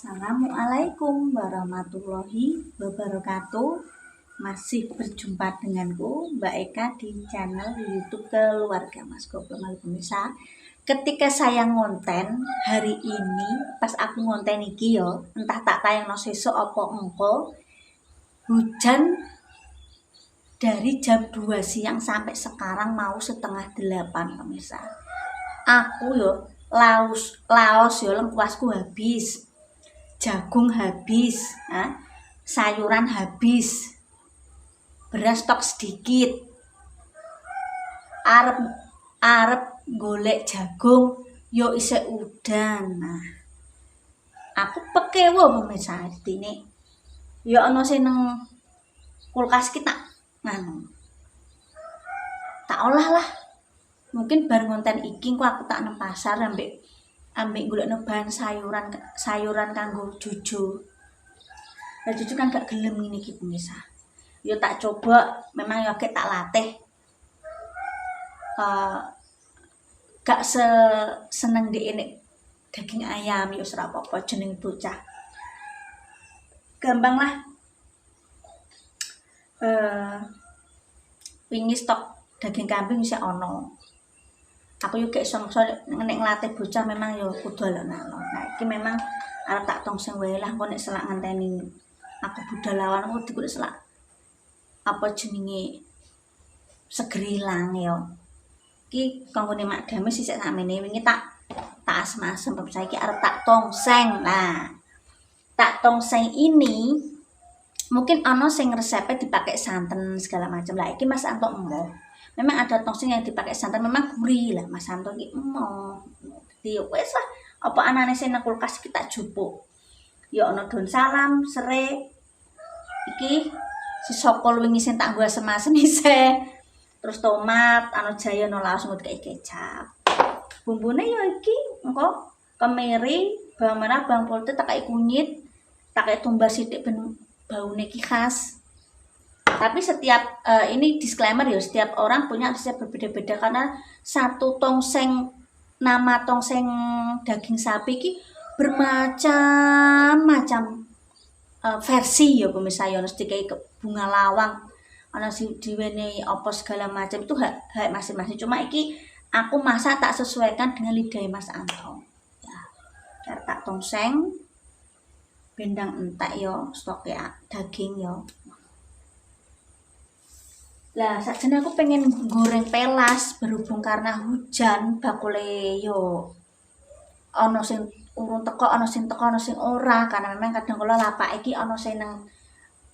Assalamualaikum warahmatullahi wabarakatuh. Masih berjumpa denganku Mbak Eka di channel YouTube Keluarga Mas Goblok Pemirsa. Ketika saya ngonten hari ini, pas aku ngonten iki yo, entah tak tayangno sesuk apa engko, hujan dari jam 2 siang sampai sekarang mau setengah 8 pemirsa. Aku yo laos yo lengkuasku habis. Jagung habis, sayuran habis, beras stok sedikit, arep golek jagung, yo isih udan. Nah, aku pekewo pemirsa dene. Yo ana sing nang kulkas ki tak olah lah. Mungkin bar ngonten iki aku tak nang pasar ambek golekno bahan sayuran kanggo Juju. Lah Juju kan gak gelem ngene iki pemirsa. Yo tak coba, memang yo tak latih. Gak seneng nek daging ayam yo ora apa-apa jeneng bocah. Gampang lah. Wingi stok daging kambing isih ono. Aku juga iso nek nglatih bocah memang yo kudu alon-alon. Nah, iki memang arep tak tongseng wae lah kok nek selak ngenteni aku budalawan aku kudu selak apa jenenge seger ilang yo. Iki kanggone Mak Dame sisik sakmene wingi tak asem-asem pemirsa iki arep tak tongseng. Nah, tak tongseng ini mungkin ono sing resepnya dipakai santen segala macam lah. Iki Mas Anto emoh. Memang ada tongseng yang dipakai santan, memang gurih lah Mas Anto iki emoh. Dadi wis lah, apa anane sing nang kulkas kita jupuk. Ya ana daun salam, serai. Iki si sokol wingi sing tak nggo asem-asem isih. Terus tomat, ana jahe, ana laos nggo kayak kecap. Bumbune ya iki engko kemiri, bawang merah, bawang putih, tak kayak kunyit, tak kayak tumbar sithik ben baune iki khas. Tapi setiap ini disclaimer ya, setiap orang punya resep berbeda-beda karena satu tongseng nama tongseng daging sapi ki bermacam-macam versi ya pemirsa ya, mesti kayak bunga lawang, ana sing diwenehi apa segala macam itu hak masing-masing. Cuma iki aku masak tak sesuaikan dengan lidah Mas Anto. Ya, tak tongseng bendang entek yo, stok ya daging yo. Lah sakjane aku pengen goreng pelas berhubung karena hujan bakule yo ana sing urung teko, ana sing teko, ana sing ora, karena memang kadang kala lapak iki ana sing nang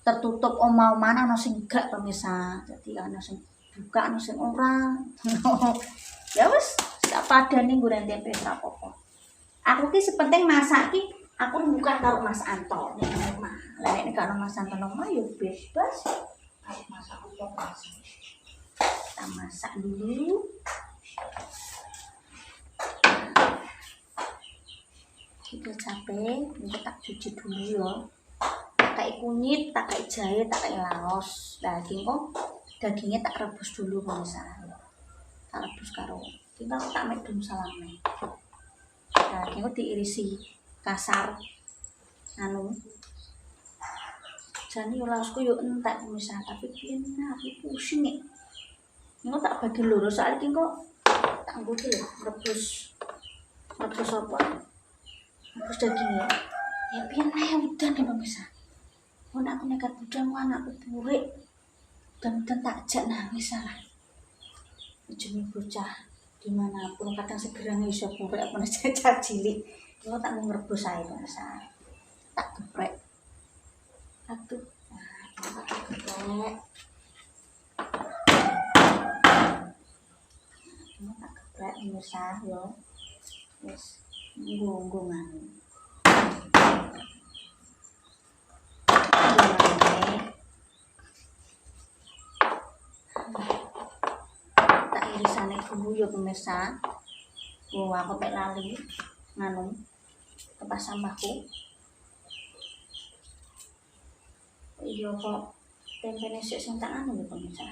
tertutup omah-omahan, ana sing gak pemirsa. Jadi ana sing buka, ana sing ora. Ya wis, sak padane goreng tempe ora apa-apa. Aku ki sepenting masak ki aku bukan karo Mas Anto nek omah. Lah nek karo Mas Anto omah yo bebas. Masak apa? Kita masak dulu. Kita capek, ini tak cuci dulu ya. Pakai kunyit, pakai jahe, pakai laos. Dagingnya tak rebus dulu pemirsa. Tak rebus karo. Kita tak medum salame. Dagingnya diirisi kasar. Jani laosku yo entek pemirsa, tapi piye aku pusing nek. Engko tak bagi loro soal iki kok tak nggo iki lho, rebus apa? Rebus daging ya. Ya piye ae udan ya pemirsa. Mun aku nekat budal anakku burik. Dan tak ajak nangis lah. Jeneng bocah dimanapun kadang segera iso burik apa cacah cilik. Engko tak ngrebus ae pemirsa. Tak geprek. Aduh, tak geprek. Tak geprek pemirsa yo. Wis nggo-nggongan. Tak irisane dulu yo pemirsa. Aku pek lali tempat sampahku. Iya kok tempene sik sing tak lho pemirsa.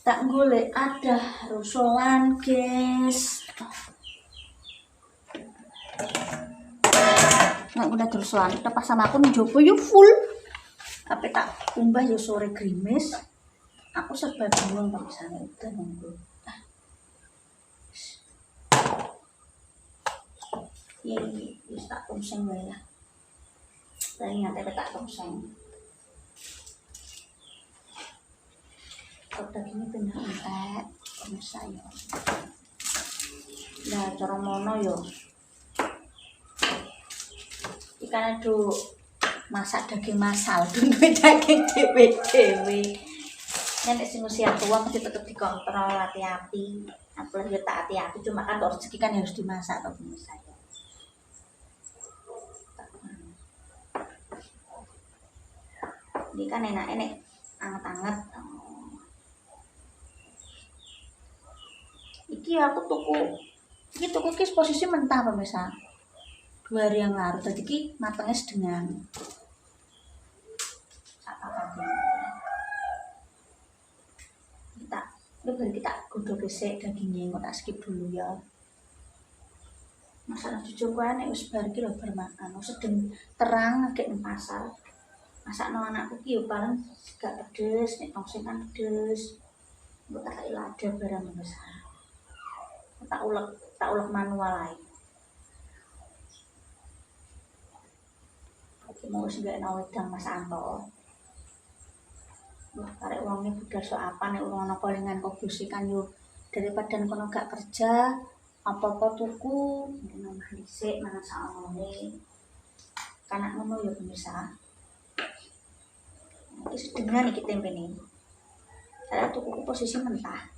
Tak golek ada rusolan guys. Aku udah terus lanjut pas sama aku njopo yo full. Tapi tak umbah yo sore grimis. Aku serba bingung kok misalnya udah nunggu. Iya, wis tak tongseng wae lah. Ternyata tak tongseng. Kok dagingnya pindah entek, pemirsa ya. Nah, cara mono yo. Ikan aduh masak daging masal, dulu daging dewe-dewe. Nek sing usia tua mesti tetep dikontrol hati-hati. Apalagi tak hati-hati, cuma kan rezeki kan harus dimasak atau pemirsa ya. Ini kan enak-enak, anget-anget. Iki aku tuku posisi mentah pemirsa. 2 hari yang lalu, jadi ki matangnya sedengan. Kita kudu gesek dagingnya, nggak tak skip dulu ya. Masalah cucu kan wis bar ki lho bermakan, sedeng terang agak pasar. Masakno anakku ki yo paling gak pedes, nek tongseng kan pedes. Mbok tak lada barang besar. Tak ulek manual ae. Iki mau wis gak ana wedang Mas Anto. Wah, karek wonge budal sok apa nek wong ana kolengan kobusi kan yo daripada kono gak kerja, apa-apa tuku, omah dhisik mangan sakmene. Kanak ngono yo pemirsa. Iki sedengan iki tempe ini. Saya tuku posisi mentah.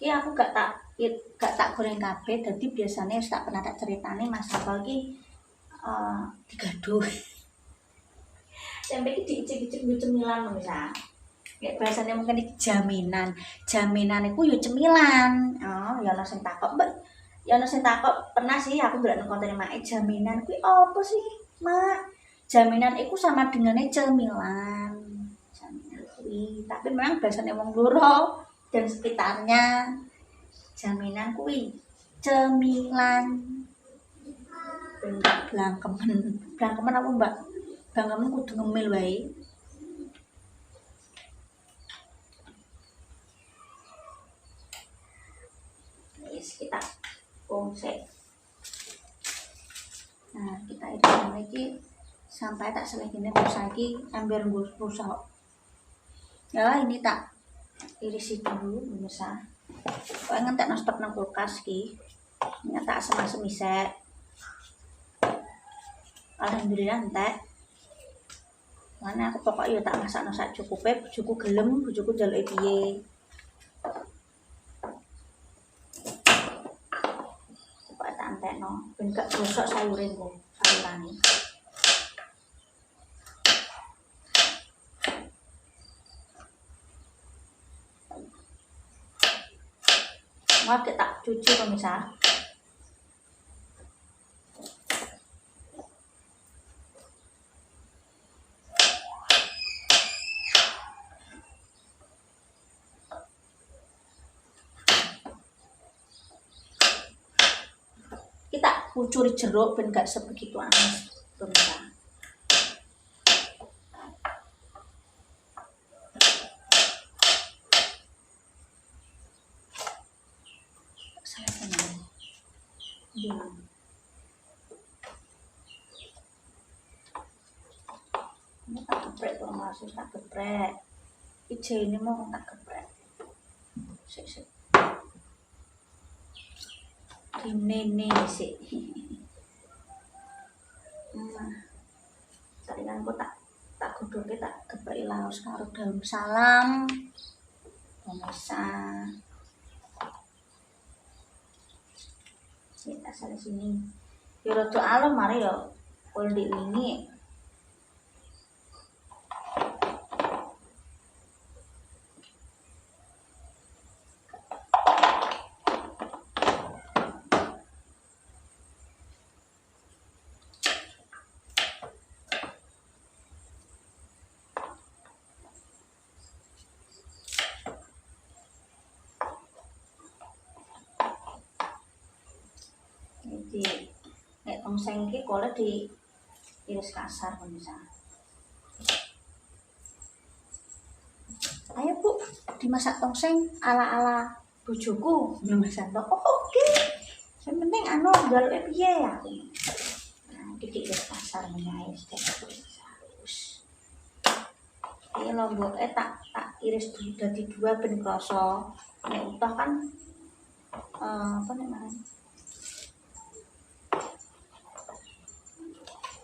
Iki aku gak tak goreng kabeh, dadi biasanya tak pernah tak ceritane Mas Apel iki digaduh. Tempe iki diicip-icip cemilan lho ya. Nek bahasane mungkin iki jaminan. Jaminan iku yo cemilan. Oh, ya ana sing takok, Mbak. Ya ana sing takok, pernah sih aku ndelok nang kontene Mak, jaminan kuwi apa sih, Mak? Jaminan iku sama dengannya cemilan. Jaminan kuwi, tapi memang bahasane wong loro dan sekitarnya jaminan kuwi cemilan. Bentak blangkemen apa Mbak? Blangkemen kudu ngemil wae. Wis kita konsep. Nah, kita itu lagi sampai tak selesai pulsa lagi ambil pulsa. Ya, ini tak irisi dulu pemirsa. Kok ngentek nang stok nang kulkas ki. Ini tak asem-asem isek. Alhamdulillah entek. Mana aku pokoknya tak masakno sak cukupe, bojoku gelem, bojoku njaluke piye. Pokoke tak entekno ben gak gosok sayure engko, sayurane. Mau tak cuci pemirsa. Kita kucuri jeruk ben gak sebegitu amis pemirsa. Ini tak geprek tuh masuk tak geprek. Ijo ini mau tak geprek. Sik. Ini sik. Tadi kan aku tak godhoke tak geprek laos karo daun salam. Pemirsa. Kita salah sini. Yo rada alem mari yo kol dik wingi. di nek tongseng iki kole di iris kasar pemirsa. Ayo Bu, dimasak tongseng ala-ala bojoku. Mas Santo, oh, oke. Yang penting anu jaluke piye ya. Nah, iki iris kasar menyae harus. Ini lomboknya tak iris dadi dua ben krasa. Nek utuh kan apa namanya?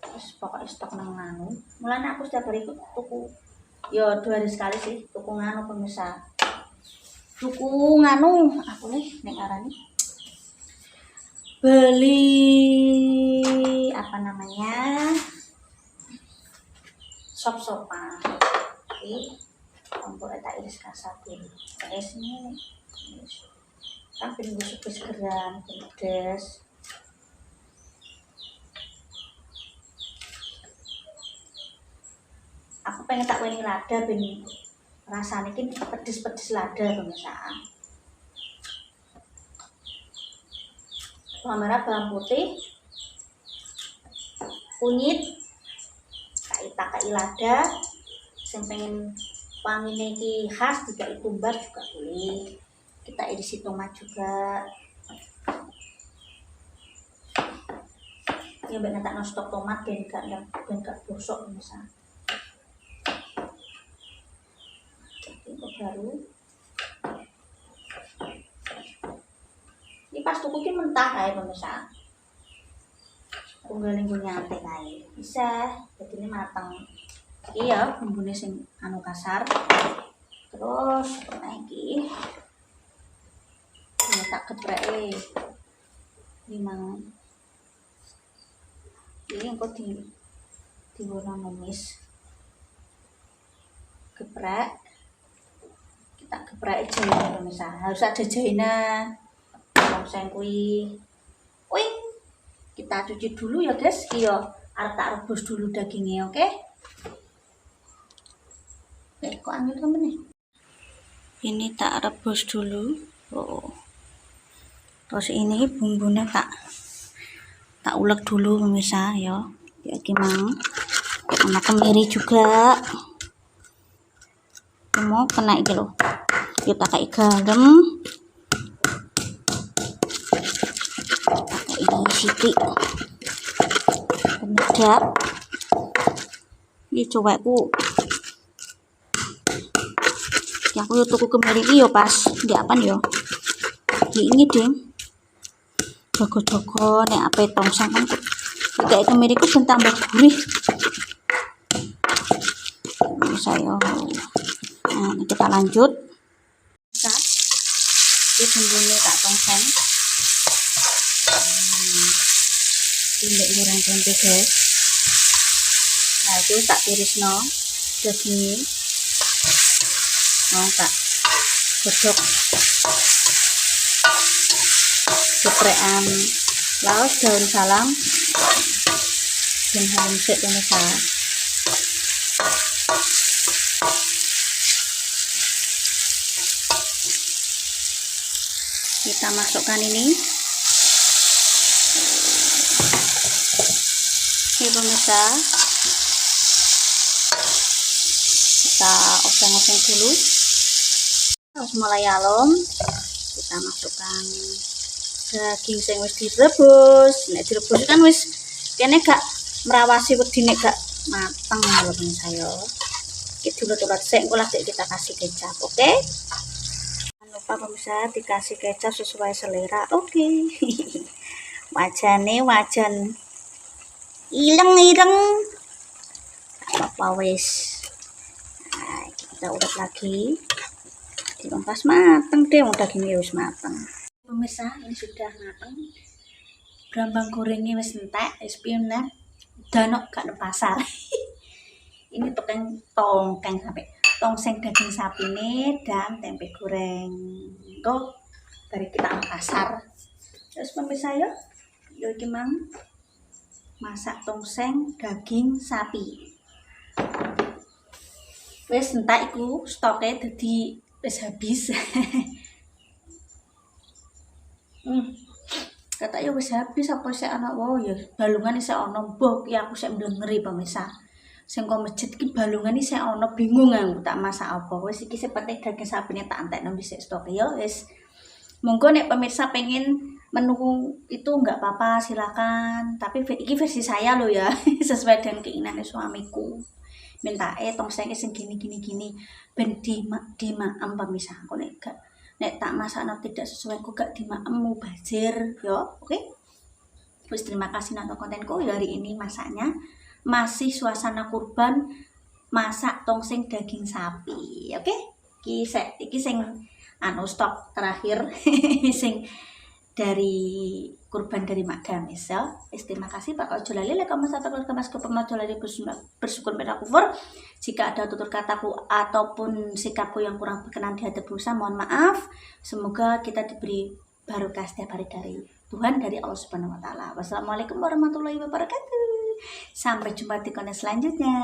Terus pokoknya stok nang nganu. Mulane aku setiap hari tuku ya 2 hari sekali sih tuku nganu pemirsa. Tuku nganu apa nih nek ngarani? Beli apa namanya? Sop-sopan. Oke. Lomboknya tak iris kasar dulu. Irisnya kan pengen segeran, pedes. Aku pengen tak weni lada ben rasane iki pedes-pedes lada pemirsa. Bawang merah, bawang putih, kunyit, kai lada. Sing pengen wangine iki khas juga tumbar juga boleh. Kita isi tomat juga. Ya ben tak stok tomat ben gak bosok pemirsa. Baru ini pas tuku ki mentah kae pemirsa. Tunggal ning nyantai kae. Bisa, jadi ini matang. Iya, bumbune sing anu kasar. Terus iki ini tak gepreke. Limang. Ini engko diwarna numis. Geprek. Kita geprek jahe pemirsa. Harus ada jahenya. Tongseng kuwi. Wing. Kita cuci dulu ya, guys. Iya, arep tak rebus dulu dagingnya, oke? Kok angin temen nih? Ini tak rebus dulu. Oh. Terus ini bumbunya tak ulek dulu pemirsa ya. Kayak gimana? Sama kemiri juga. Mau kena iki lho. Kita kayak garam. Ini sithik. Penyedap. Ini coba aku. Ya aku tuku kemiri iki yo pas diapan yo. Ini ding. Jago-jago nek ape tongseng kan kayak kemiri ku ben tambah gurih. Saya. Nah, kita lanjut. Ini bumbunya tak tongseng. Ini goreng tempe guys. Nah itu tak tiris no dagingnya. Mau tak godok geprekan laos daun salam dan halus sik pemirsa. Kita masukkan ini pemirsa, kita oseng-oseng dulu. Terus mulai alom, kita masukkan daging sing wis direbus. Nek direbus kan wis kene gak merawasi wedine gak mateng lho pemirsa yo. Iki dulu-dulu sik engko lagi kita kasih kecap, oke? Jangan lupa pemirsa dikasih kecap sesuai selera, oke? Wajane wajan ireng-ireng apa wis. Nah, kita udah lagi dilompas mateng deh, dagingnya wis mateng pemirsa. Ini sudah mateng, brambang gorengnya wis entek, wis piye danok gak nang pasar. Ini tongkeng sampai tongseng daging sapi ini dan tempe goreng tuh dari kita nang pasar. Terus pemirsa yo gimana masak tongseng daging sapi. Wis entek iku stoknya dadi wis habis. Kata ya wis habis apa sik ana ya balungan isih ana mbok ya aku sik mblengeri pemirsa. Sing kok masjid ki balungan isih ana bingung aku tak masak apa. Wis iki sing penting daging sapine tak entekno dhisik stok ya wis. Monggo nek pemirsa pengen menu itu enggak apa-apa silakan, tapi iki versi saya loh ya, sesuai dengan keinginan suamiku. Minta tongseng sing gini ben dimaem pemirsa. Kok nek tak masakno tidak sesuai kok gak dimaem mubazir ya. Oke. Terus terima kasih nonton kontenku hari ini masaknya masih suasana kurban masak tongseng daging sapi. Oke. Iki sing stok terakhir sing dari kurban dari Mak Gamis ya. Terima kasih Pak. Ojo lali like comment subscribe mas ke pemacu lali bersyukur pada kufur. Jika ada tutur kataku ataupun sikapku yang kurang berkenan di hati berusaha, mohon maaf. Semoga kita diberi barokah setiap hari dari Tuhan, dari Allah Subhanahu wa taala. Wassalamualaikum warahmatullahi wabarakatuh. Sampai jumpa di konten selanjutnya.